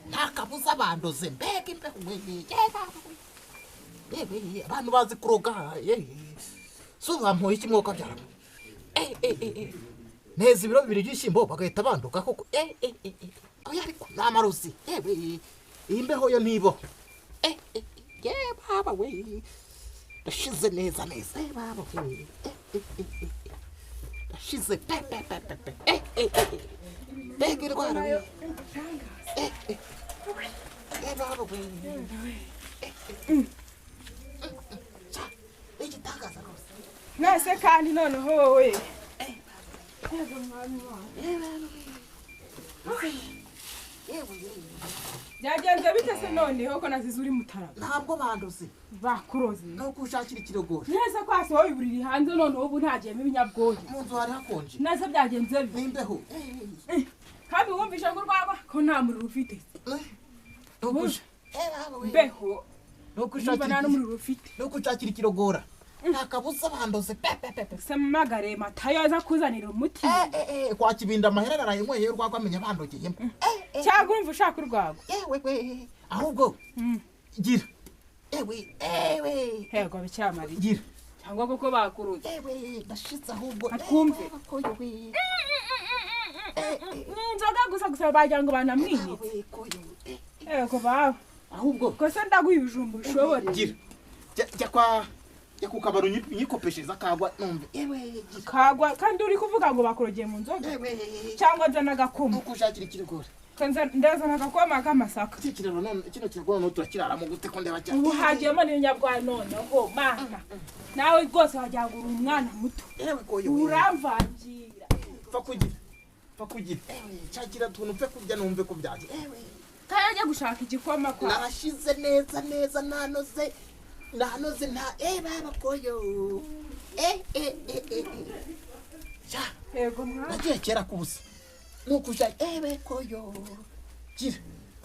ntakabuza abandoze mbega imbeho yewe abantu bazi kuroga suba mpoye ikimwoka byaramo neza ibiro bibiri by'ishyimbo bagahita banduka koko oya ariko n'amarozi yewe imbeho yo nibo baba we ndashize neza baba we ndashize pepe mbega indwara we baba we igitangaza rwose nase kandi noneho wowe byagenze bite se noneho ko nazize uri mutara ntabwo bandoze bakuroze no kushakira ikirogoro neza kwase wowe iburiri hanze noneho ubu ntagiyemo ibinyabwoya mu nzu hari hakonje neza byagenze n'imbeho kandi wumvisha ngo urwagwa ko nta muriro ufite mbeho no kushakira ikirogora ntakabuza bandoze pepe samagare matayo aza kuzanira umuti kwa kibinda amaherera arayinyweye urwagwa amenya bandogeyemo cyangwa urumva ushaka urwagwa yewe ahubwo gira ewe hego bicyamari gira cyangwa kuko bakuruye ndashitse ahubwo atwumve n'inzoga gusa bagira ngo banamwiyitse yego bawe ahubwo kose ndaguha ibijumba ushobora gira jya kukabaro nyikopesheza kagwa numve kagwa kandi uri kuvuga ngo bakurogeye mu nzoga cyangwa nzana agakoma ukushakira ikirogora ndazana agakoma k'amasaka kiraro none kino kiragora no turakirara mu gute ko ndeba cyane ubu hagiyemo n'inyabwa noneho mana nawe rwose wajyagura umwana muto uramvangira fa kugira cyakira tuntu mfe kurya numve ko byaje kajya gushaka igikoma kwa narashize neza nanoze nta baba koyo yego mwana nagiye kera kubusa nukuja koyo gira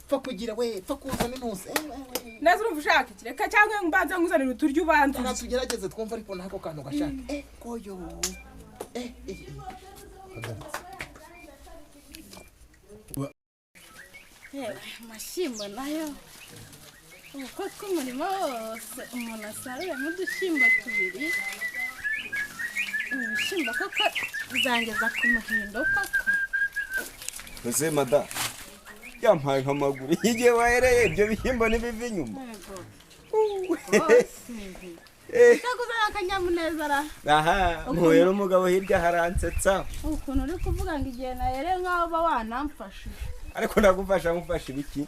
fa kugira we fa kuzana intuze neza urumva ushaka iki reka cyangwa mbanza nguzanira uturyo ubanza natugerageze twumva ariko nako kantu gashaka koyo amashimbo nayo uko tw'umurimo wose umuntu asaruramo udushyimbo tubiri ibishyimbo koko bizangeza ku muhindo koko ese mada yampaye nk'amaguru igihe wahereye ibyo bishyimbo ntibiva inyuma utaguze akanyamuneza ra aha mpuye n'umugabo hirya haransetsa ukuntu uri kuvuga ngo igihe nahereye nk'aho uba wanamfashe ariko ndagufasha nkufasha ibiki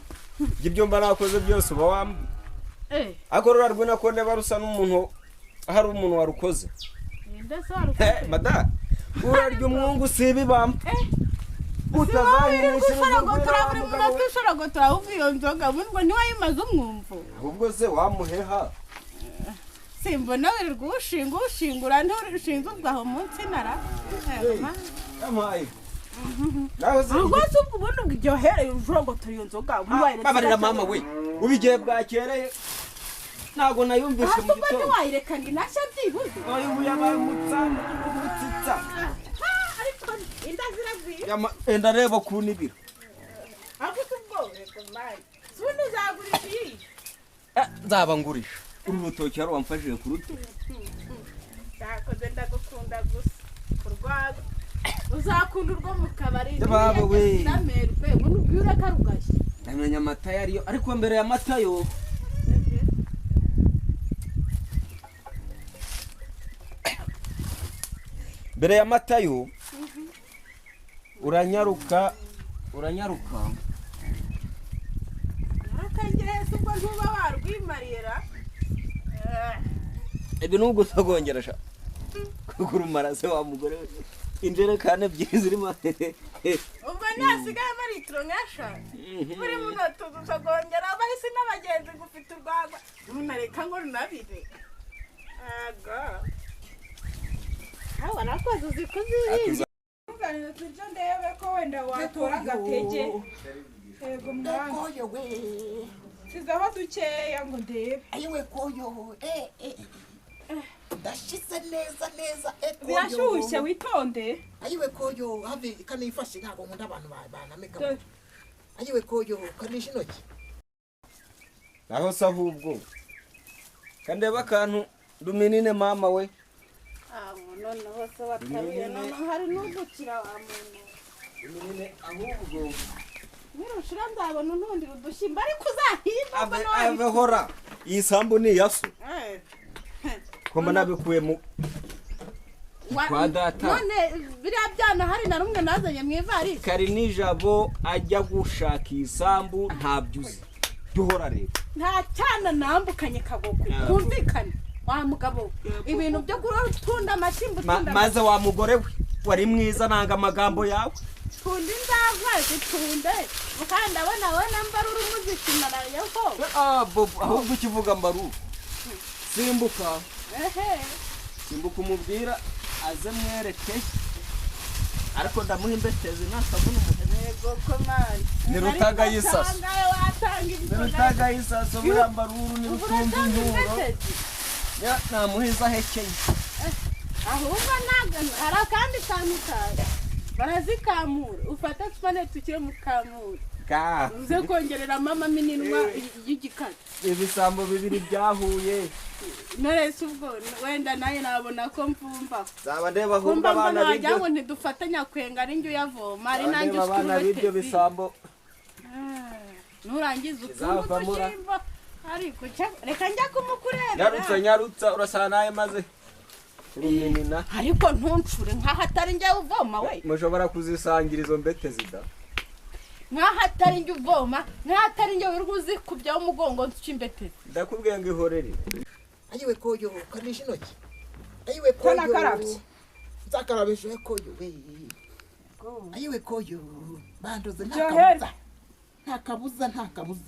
ibyo mba nakoze byose uba wambwiye ariko rurarwe nako ndeba rusa n'umuntu hari umuntu warukoze mada urarya umwungu siba ibamba ushorogotora uva iyo nzoga ngo ntiwayimaze umwumvu ahubwo se wamuheha simbona wirirwa ushingura ntushinze ubwaho munsi nara yampaye ahubwo se ubundi ubwiryohereye ushorogotora iyo nzoga babarira mama we ubigiye bwakereye ntago nayumvise mu gitondo ntiwayireka ngo inashya byibuze ubu yabaye umutsitsa ariko inda ziragwira enda reba ukuntu ibiro ariko tubwore mari sundi uzagurisha iyi nzaba ngurisha uru rutoki hari wamfashije kuruta ndakoze ndagukunda gusa kurwaga uzakunda urwo mu kabari baba we namerwe ubwira karugashye ndamenya amata yariyo ariko mbere ya mata yo mbere ya mata yo uranyaruka akangereza ubwo ntuba warwimarira ibi nubwo utagongera sha kurumara se wa mugore we injerekani ebyiri zirimo ubwo ntihasigaye amaritiro nk'eshanu buri munota utagongera abahisi n'abagenzi gufite urwagwa runareka ngo runabire aho nakoze uzi kuzirinda ntuganire tujya ndebe ko wenda watora agatege yego mwana koyo we sizaho dukeya ngo ndebe ayiwe koyo ndashize neza birashyushye witonde ayiwe koyo have kanifashe ntago nkunda abantu banameka ayiwe koyo kanisha intoki naho se ahubwo kandeba akantu duminine mama we noneho se wataruye noneho hari n'udukira wa muntu duminine ahubwo nirushira nzabona untundira udushyimbo ariko uzahimba ave hora iyi sambu ni yaso komba nabikuye mu kwa data none biriya byana hari na rumwe nazanye mu ivarisi kari nijabo ajya gushaka isambu ntabyuzi duhora rero nta cyana nambukanye kagogo kumvikane wa mugabo ibintu byo gutunda amashimbo maze wa mugore we wari mwiza nanga amagambo yawe tundi ndava zitunde mukanda abona MBaruru umuziki narayeho bobo ahubwo ukivuga MBaruru simbuka simbuka umubwira aze mwereke ariko ndamuha imbetezi nasabuna umuhego komani ni rutaga yisaso muri MBaruru ni rutumva inkuro ya namuhiza hekeye ahubwo hari akandi kantu kawe barazikamura ufata supanete ukire mu kamura uze kongerera mama mininwa y'igikata ibisambo bibiri byahuye norese ubwo wenda naye nabona ko mvumba zaba ndeba ahubwo abana b'ibyo ngo ntidufatanya kwenga ari njye uyavoma ari nanjye abana b'ibyo bisambo nurangiza ukumva umushyimbo ariko reka njya kumukurebera nyarutsa urasana naye maze uruminina ariko ntuncure nk'aho atari njye uvoma we mushobora kuzisangira izo mbete zida nk'aho atari njye uvoma nk'aho atari njye wirirwa uzikubyaho umugongo n'imbete ndakubwiye ngo ihorere ayiwe koyo kanisha intoki ayiwe koyo nzakarabishe koyo we ayiwe koyo bandoze nta kabuza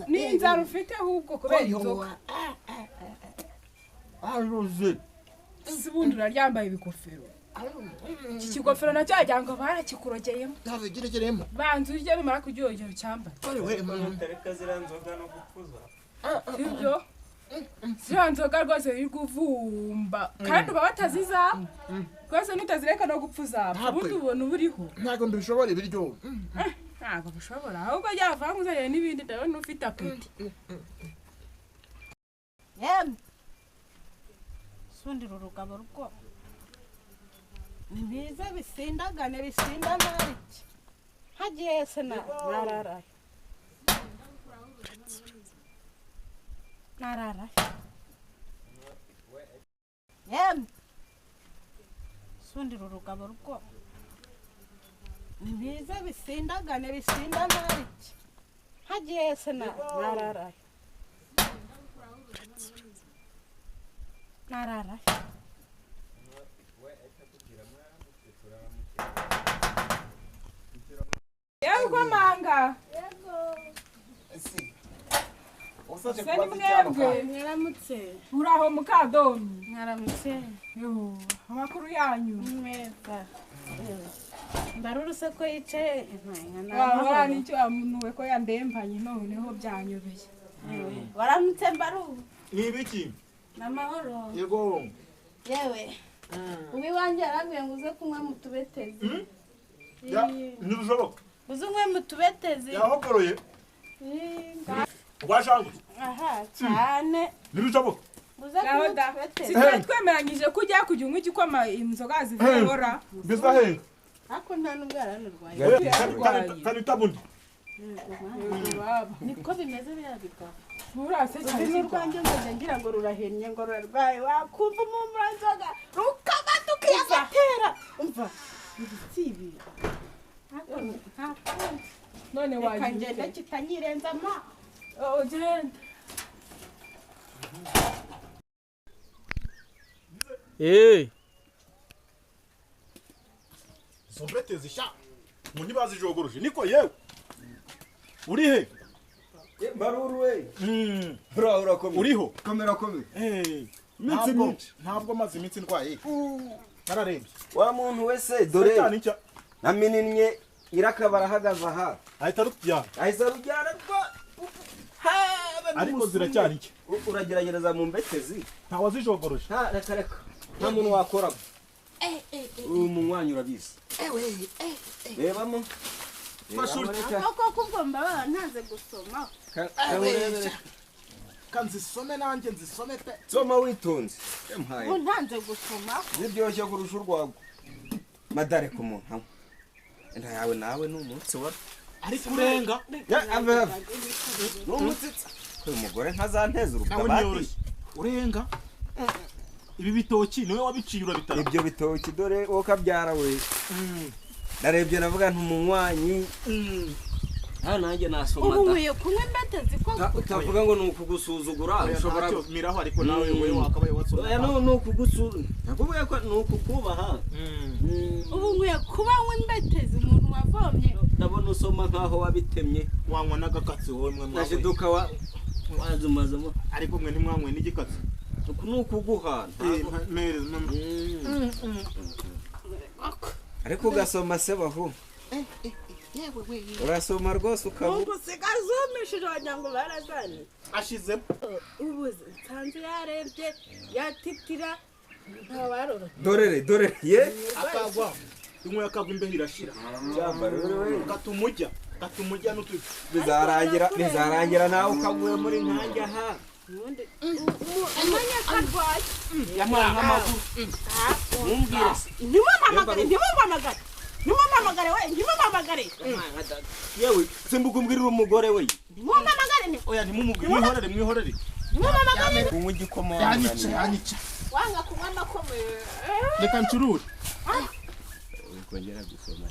ni inzara ufite ahubwo kubera inzoga aruze ubundi uraryambaye ibigofero iki kigofero nacyo wagira ngo barakikurogeyemo ntabigeregeremo banza urye numara kuryohera ucyambare tereka ziriya nzoga no gupfuza sibyo ziriya nzoga rwose ziri kuvumba kandi uba batazizaba rwose nutazireka no gupfa uzapfa ubundi ubona uba uriho ntabwo mbishobora ibiryo ntabwo bishobora ahubwo ryavanga uzanye n'ibindi ndabona ufite apeti sundira urugabo rwo ni biza bisindagane bisindana iki hagiye se nararaye sundira urugabo rwo ni biza bisindagane bisindana iki hagiye se nararaye yego manga usaje se ni mwebwe mwaramutse uraho mukadoni mwaramutse amakuru yanyu meza MBaruru se ko yicaye wabona nicyo amunuwe ko yandembanye noneho byanyobeye waramutse MBaruru ni ibiki n'amahoro yego yewe uwiwanjye yarambwiye ngo uze kunywa mu tubetezi ntibishoboka uze unywe mu tubetezi yahogoroye rwashangutse aha cyane ntibishoboka uze kunywa mu tubetezi sitwe twemeranyije ko ujya kujya unywa igikoma inzoga zivura mbese he ariko nta n'ubwo yaranarwaye tani tabundi niko bimeze biriya bigabo urase cyane n'urwanjye nzajya ngira ngo rurahennye ngo rurarwaye wakumva umumura nzoga rukabata ukiyagatera umva ibisibi none reka ngende kitanyirenza ma ugenda sombete zisha mu ntibazijogoroje niko yewe uri he MBaruru we urakomeye uriho komera iminsi myinshi ntabwo maze iminsi ndwaye nararembye wa muntu wese dore namininye irakabara ahagaze aha ahita rujyana ariko ziracyari iki uragerageza mu mbetezi ntawazijogoroje reka nta muntu wakoramo uyu munywanyi urabizi rebamo Koko kubwo mbaba ntaze gusoma. kanzisome nanjye nzisome pe soma witonze Ubu ntanze gusoma. ziryoshye kurusha urwagwa madare ku muntu inda yawe nawe n'umunsi wa ariko urenga n'umutsitsa ko umugore ntazanteza nawe urukabati niyoroshye urenga ibi bitoki niwe wabiciye urabitara ibyo bitoki dore wowe kabyara we narebye navuga ntumunywanyi nanjye nasoma Ubu nkwiye kunywa imbetezi ko utavuga ngo ni ukugusuzugura ushobora miraho ariko nawe we wakabaye watsoma ni ukugusuzugura nakuvuga ko ni ukukubaha ubu nkwiye kuba nywa imbetezi umuntu wavomye. ndabona usoma nkaho wabitemye wanywa n'agakatsi wowe mwe mwawe nashiduka wazumazamo ariko mwe ntimwanywe n'igikatsi uku ni ukuguha mere ariko ugasoma se bahu yewe we urasoma rwose ukabura Ubu sigazumishije wagira ngo barazanye. ashizemo Ubu nsanze yarebye yatitira ntawarora. dorere ye akagwa inkwe yakagwa imbeho irashira cyambara wewe katumujya n'utu bizarangira nawe ukaguye muri nkanjye aha Ubundi umanya karwaye. yamwana nk'amaguru mumbwire Ntimumpamagare we ntimumpamagare. yewe simbukumbwirira umugore we Ntimumpamagare ni. oya ntimumubwire mwihorere Ntimumpamagare. kunywa igikoma yanyica Wanga kunywa amakoma. reka ncurure wikongera gusoma